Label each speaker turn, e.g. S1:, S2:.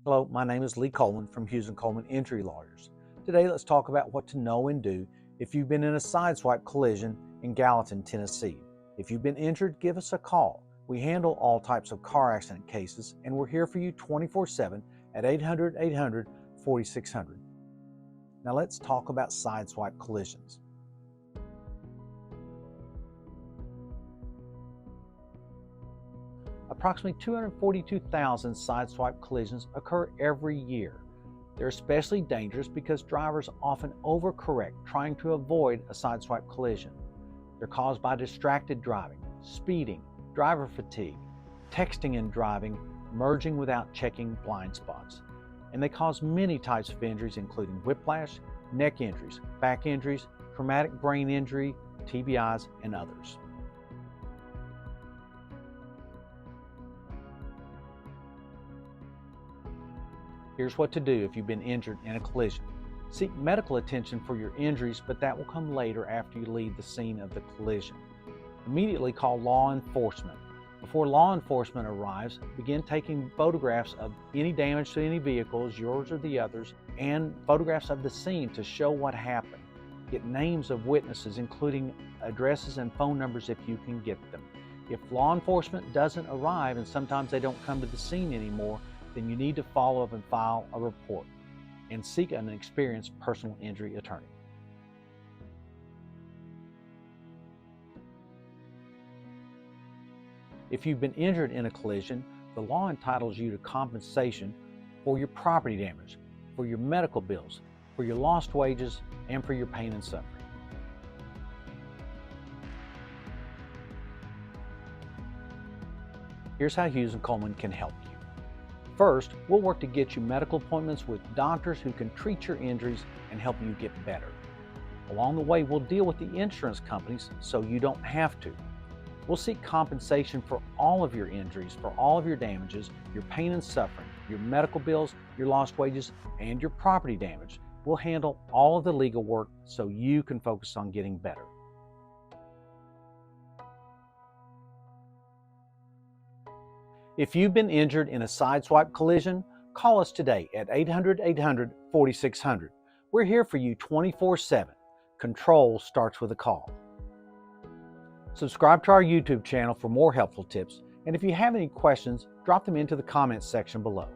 S1: Hello, my name is Lee Coleman from Hughes Coleman Injury Lawyers. Today let's talk about what to know and do if you've been in a sideswipe collision in Gallatin, Tennessee. If you've been injured, give us a call. We handle all types of car accident cases and we're here for you 24/7 at 800-800-4600. Now let's talk about sideswipe collisions. Approximately 242,000 sideswipe collisions occur every year. They're especially dangerous because drivers often overcorrect trying to avoid a sideswipe collision. They're caused by distracted driving, speeding, driver fatigue, texting and driving, merging without checking blind spots. And they cause many types of injuries including whiplash, neck injuries, back injuries, traumatic brain injury, TBIs, and others. Here's what to do if you've been injured in a collision. Seek medical attention for your injuries, but that will come later after you leave the scene of the collision. Immediately call law enforcement. Before law enforcement arrives, begin taking photographs of any damage to any vehicles, yours or the others, and photographs of the scene to show what happened. Get names of witnesses, including addresses and phone numbers if you can get them. If law enforcement doesn't arrive, and sometimes they don't come to the scene anymore, then you need to follow up and file a report and seek an experienced personal injury attorney. If you've been injured in a collision, the law entitles you to compensation for your property damage, for your medical bills, for your lost wages, and for your pain and suffering. Here's how Hughes Coleman can help you. First, we'll work to get you medical appointments with doctors who can treat your injuries and help you get better. Along the way, we'll deal with the insurance companies so you don't have to. We'll seek compensation for all of your injuries, for all of your damages, your pain and suffering, your medical bills, your lost wages, and your property damage. We'll handle all of the legal work so you can focus on getting better. If you've been injured in a sideswipe collision, call us today at 800-800-4600. We're here for you 24/7. Control starts with a call. Subscribe to our YouTube channel for more helpful tips, and if you have any questions, drop them into the comments section below.